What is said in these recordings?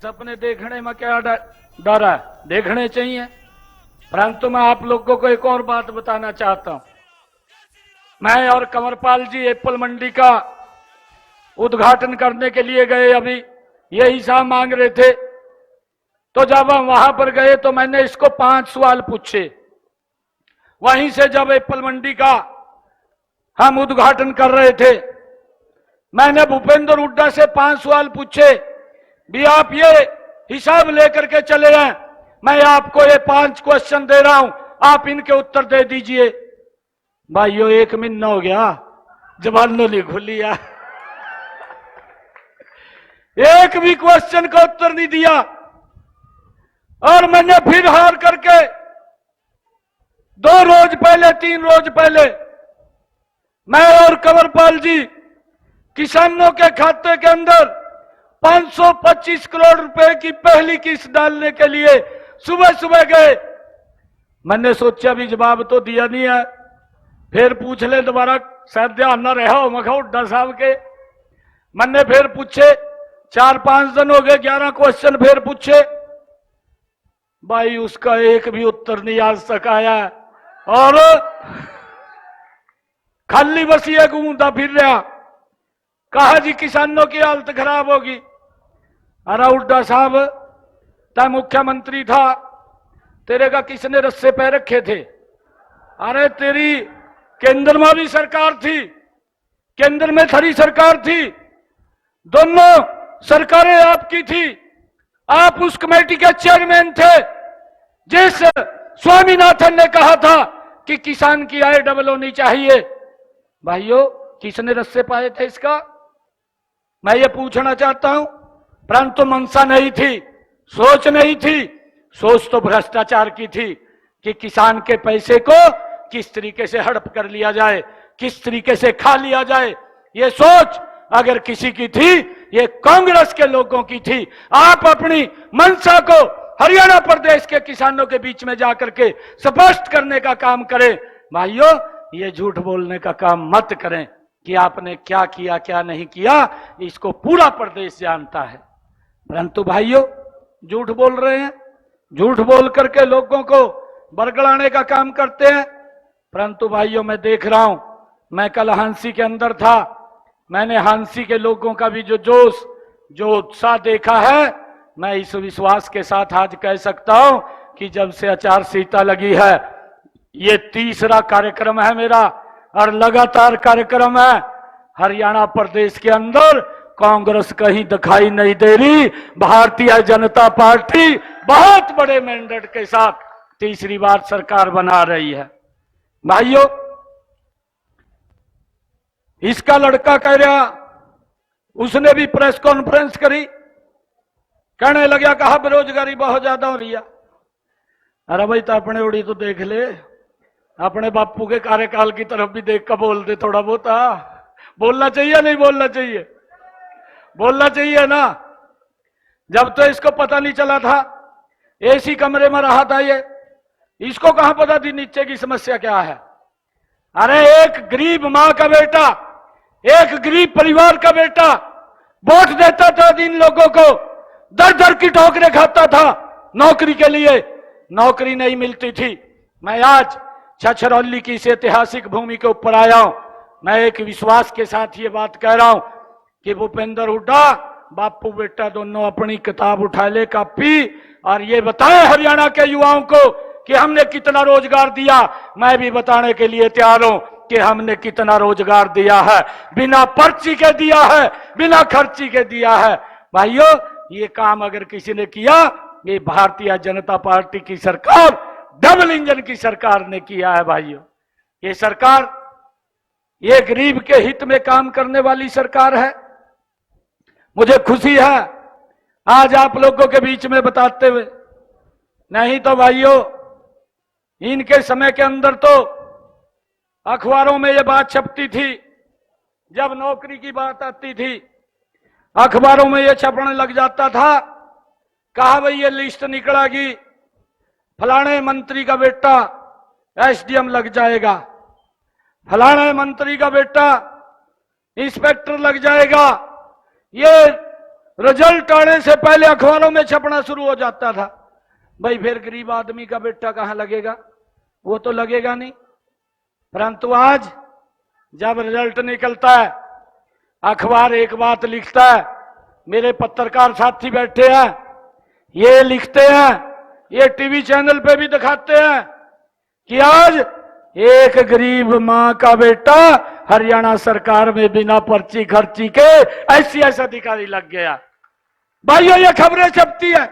सपने देखने में क्या डर है, देखने चाहिए। परंतु मैं आप लोगों को एक और बात बताना चाहता हूं। मैं और कंवरपाल जी एप्पल मंडी का उद्घाटन करने के लिए गए, अभी ये हिसाब मांग रहे थे। तो जब हम वहां पर गए तो मैंने इसको 5 सवाल पूछे। वहीं से जब एप्पल मंडी का हम उद्घाटन कर रहे थे, मैंने भूपेंद्र हुड्डा से 5 सवाल पूछे भी आप ये हिसाब लेकर के चले आए, मैं आपको ये 5 क्वेश्चन दे रहा हूं, आप इनके उत्तर दे दीजिए। भाइयों 1 महीना हो गया, जबानों नहीं खुलिया, एक भी क्वेश्चन का उत्तर नहीं दिया। और मैंने फिर हार करके 2 रोज पहले 3 रोज पहले मैं और कंवरपाल जी किसानों के खाते के अंदर 525 करोड़ रुपए की पहली किस्त डालने के लिए सुबह सुबह गए। मैंने सोचा भी जवाब तो दिया नहीं है, फिर पूछ ले दोबारा, शायद ध्यान ना रहा हो मखा हुड्डा साहब के। मैंने फिर पूछे, 4-5 दिन हो गए, 11 क्वेश्चन फिर पूछे, भाई उसका एक भी उत्तर नहीं आज तक आया। और खाली बस ये घूमता फिर रहा, कहा जी किसानों की हालत खराब होगी। अरे हुड्डा साहब, ता मुख्यमंत्री था, तेरे का किसने रस्से पे रखे थे? अरे तेरी केंद्र में भी सरकार थी, केंद्र में थरी सरकार थी, दोनों सरकारें आपकी थी, आप उस कमेटी के चेयरमैन थे जिस स्वामीनाथन ने कहा था कि किसान की आय डबल होनी चाहिए। भाइयों किसने रस्से पाए थे इसका? मैं ये पूछना चाहता हूं। परंतु मंशा नहीं थी, सोच नहीं थी, सोच तो भ्रष्टाचार की थी कि किसान के पैसे को किस तरीके से हड़प कर लिया जाए, किस तरीके से खा लिया जाए। ये सोच अगर किसी की थी, ये कांग्रेस के लोगों की थी। आप अपनी मंशा को हरियाणा प्रदेश के किसानों के बीच में जाकर के स्पष्ट करने का काम करें। भाइयों ये झूठ बोलने का काम मत करें कि आपने क्या किया क्या नहीं किया, इसको पूरा प्रदेश जानता है। परंतु भाइयों झूठ बोल रहे हैं, झूठ बोल करके लोगों को बरगलाने का काम करते हैं। परंतु भाइयों मैं देख रहा हूं, मैं कल हांसी के अंदर था, मैंने हांसी के लोगों का भी जो जोश, जो उत्साह देखा है, मैं इस विश्वास के साथ आज कह सकता हूं कि जब से आचार संहिता लगी है, ये 3रा कार्यक्रम है मेरा और लगातार कार्यक्रम है। हरियाणा प्रदेश के अंदर कांग्रेस कहीं दिखाई नहीं दे रही, भारतीय जनता पार्टी बहुत बड़े मैंडेट के साथ 3री बार सरकार बना रही है। भाइयों इसका लड़का कह रहा, उसने भी प्रेस कॉन्फ्रेंस करी, कहने लगा कहा बेरोजगारी बहुत ज्यादा हो रही है। अरे भाई तो अपने उड़ी तो देख ले, अपने बापू के कार्यकाल की तरफ भी देख कर बोल दे थोड़ा बहुत। बोलना चाहिए नहीं बोलना चाहिए? बोलना चाहिए ना। जब तो इसको पता नहीं चला था, एसी कमरे में रहा था ये, इसको कहां पता थी नीचे की समस्या क्या है। अरे एक गरीब मां का बेटा, एक गरीब परिवार का बेटा वोट देता था, इन लोगों को दर दर की ठोकरें खाता था नौकरी के लिए, नौकरी नहीं मिलती थी। मैं आज छछरौली की इस ऐतिहासिक भूमि के ऊपर आया हूं, मैं एक विश्वास के साथ ये बात कह रहा हूं कि भूपेंद्र हुड्डा बापू बेटा दोनों अपनी किताब उठा ले, कॉपी, और ये बताएं हरियाणा के युवाओं को कि हमने कितना रोजगार दिया। मैं भी बताने के लिए तैयार हूं कि हमने कितना रोजगार दिया है, बिना पर्ची के दिया है, बिना खर्ची के दिया है। भाइयों ये काम अगर किसी ने किया, ये भारतीय जनता पार्टी की सरकार, डबल इंजन की सरकार ने किया है। भाइयों ये सरकार, ये गरीब के हित में काम करने वाली सरकार है। मुझे खुशी है आज आप लोगों के बीच में बताते हुए, नहीं तो भाइयों इनके समय के अंदर तो अखबारों में ये बात छपती थी, जब नौकरी की बात आती थी अखबारों में ये छपने लग जाता था, कहा भाई ये लिस्ट निकलेगी, फलाने मंत्री का बेटा एसडीएम लग जाएगा, फलाने मंत्री का बेटा इंस्पेक्टर लग जाएगा, ये रिजल्ट आने से पहले अखबारों में छपना शुरू हो जाता था। भाई फिर गरीब आदमी का बेटा कहां लगेगा, वो तो लगेगा नहीं। परंतु आज जब रिजल्ट निकलता है, अखबार एक बात लिखता है, मेरे पत्रकार साथी बैठे हैं, ये लिखते हैं, ये टीवी चैनल पे भी दिखाते हैं कि आज एक गरीब मां का बेटा हरियाणा सरकार में बिना पर्ची खर्ची के ICS अधिकारी लग गया। भाइयों, ये खबरें छपती है।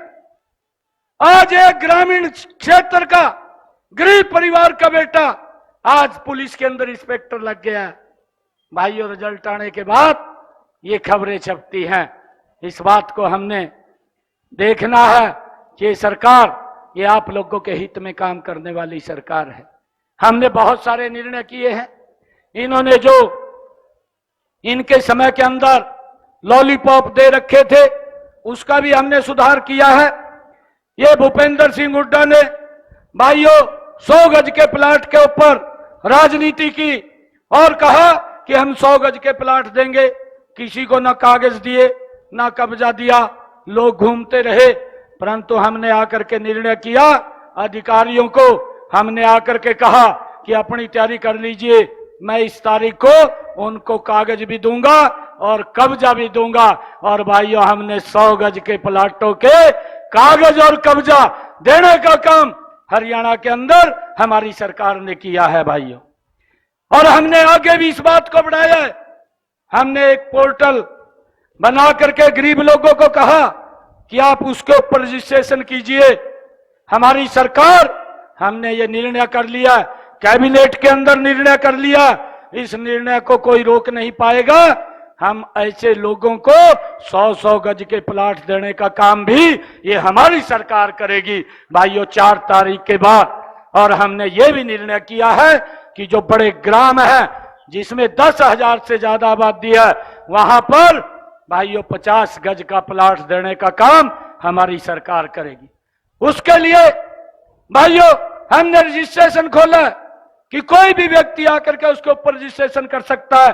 आज एक ग्रामीण क्षेत्र का गरीब परिवार का बेटा आज पुलिस के अंदर इंस्पेक्टर लग गया है। भाइयों, रिजल्ट आने के बाद ये खबरें छपती हैं। इस बात को हमने देखना है कि ये सरकार, ये आप लोगों के हित में काम करने वाली सरकार है। हमने बहुत सारे निर्णय किए हैं। इन्होंने जो इनके समय के अंदर लॉलीपॉप दे रखे थे, उसका भी हमने सुधार किया है। ये भूपेंद्र सिंह हुड्डा ने भाइयों 100 गज के प्लाट के ऊपर राजनीति की और कहा कि हम 100 गज के प्लाट देंगे। किसी को ना कागज दिए, ना कब्जा दिया, लोग घूमते रहे। परंतु हमने आकर के निर्णय किया, अधिकारियों को हमने आकर के कहा कि अपनी तैयारी कर लीजिए, मैं इस तारीख को उनको कागज भी दूंगा और कब्जा भी दूंगा। और भाइयों, हमने 100 गज के प्लाटों के कागज और कब्जा देने का काम हरियाणा के अंदर हमारी सरकार ने किया है भाइयों। और हमने आगे भी इस बात को बढ़ाया है। हमने एक पोर्टल बना करके गरीब लोगों को कहा कि आप उसके ऊपर रजिस्ट्रेशन कीजिए। हमारी सरकार, हमने ये निर्णय कर लिया, कैबिनेट के अंदर निर्णय कर लिया, इस निर्णय को कोई रोक नहीं पाएगा। हम ऐसे लोगों को 100-100 गज के प्लाट देने का काम भी ये हमारी सरकार करेगी भाइयों 4 तारीख के बाद। और हमने ये भी निर्णय किया है कि जो बड़े ग्राम है जिसमें 10,000 से ज्यादा आबादी है, वहां पर भाइयों 50 गज का प्लाट देने का काम हमारी सरकार करेगी। उसके लिए भाइयों हमने रजिस्ट्रेशन खोला कि कोई भी व्यक्ति आकर के उसके ऊपर रजिस्ट्रेशन कर सकता है।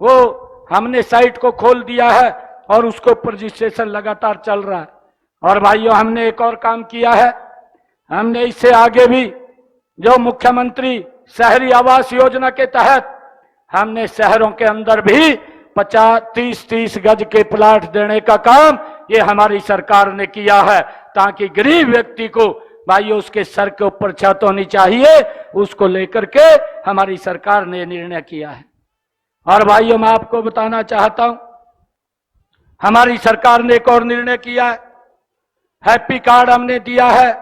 वो हमने साइट को खोल दिया है और उसके ऊपर रजिस्ट्रेशन लगातार चल रहा है। और भाइयों, हमने एक और काम किया है। हमने इससे आगे भी जो मुख्यमंत्री शहरी आवास योजना के तहत हमने शहरों के अंदर भी 50-30 गज के प्लाट देने का काम ये हमारी सरकार ने किया है, ताकि गरीब व्यक्ति को भाइयों उसके सर के ऊपर छत होनी चाहिए, उसको लेकर के हमारी सरकार ने निर्णय किया है। और भाइयों, मैं आपको बताना चाहता हूं, हमारी सरकार ने एक और निर्णय किया है। हैप्पी कार्ड हमने दिया है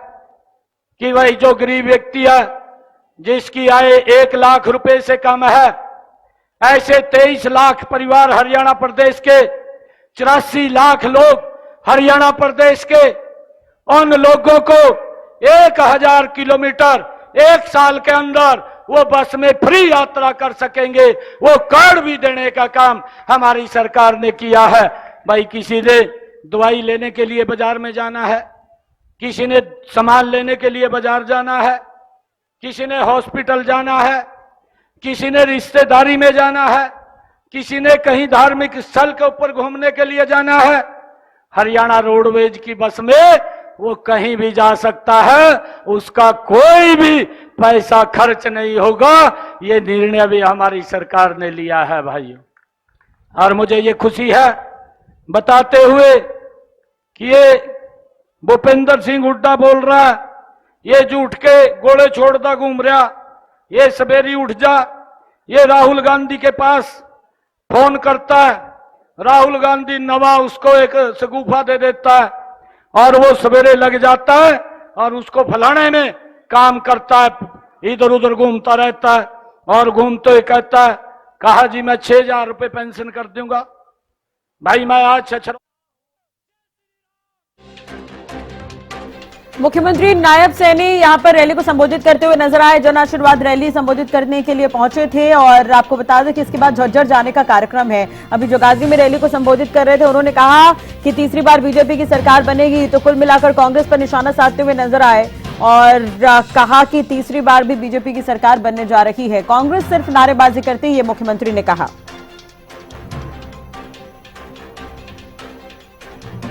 कि भाई जो गरीब व्यक्ति है जिसकी आय 1 लाख रुपए से कम है, ऐसे 23 लाख परिवार हरियाणा प्रदेश के, 84 लाख लोग हरियाणा प्रदेश के, उन लोगों को 1000 किलोमीटर 1 साल के अंदर वो बस में फ्री यात्रा कर सकेंगे। वो कार्ड भी देने का काम हमारी सरकार ने किया है। भाई, किसी ने दवाई लेने के लिए बाजार में जाना है, किसी ने सामान लेने के लिए बाजार जाना है, किसी ने हॉस्पिटल जाना है, किसी ने रिश्तेदारी में जाना है, किसी ने कहीं धार्मिक स्थल के ऊपर घूमने के लिए जाना है, हरियाणा रोडवेज की बस में वो कहीं भी जा सकता है, उसका कोई भी पैसा खर्च नहीं होगा। ये निर्णय भी हमारी सरकार ने लिया है भाइयों। और मुझे ये खुशी है बताते हुए कि ये भूपेंद्र सिंह हुड्डा बोल रहा है, ये जो उठ के गोले छोड़ता घूम रहा, ये सवेरे उठ जा, ये राहुल गांधी के पास फोन करता है, राहुल गांधी नवा उसको एक शगुफा दे देता है और वो सवेरे लग जाता है और उसको फलाने में काम करता है, इधर उधर घूमता रहता है और घूमते हुए कहता है, कहा जी मैं 6,000 रुपए पेंशन कर दूंगा। भाई, मैं आज मुख्यमंत्री नायब सैनी यहां पर रैली को संबोधित करते हुए नजर आए। जन आशीर्वाद रैली संबोधित करने के लिए पहुंचे थे और आपको बता दें कि इसके बाद झज्जर जाने का कार्यक्रम है। अभी जो गाजी में रैली को संबोधित कर रहे थे, उन्होंने कहा कि तीसरी बार बीजेपी की सरकार बनेगी, तो कुल मिलाकर कांग्रेस पर निशाना साधते हुए नजर आए और कहा कि तीसरी बार भी बीजेपी की सरकार बनने जा रही है। कांग्रेस सिर्फ नारेबाजी करती है, ये मुख्यमंत्री ने कहा।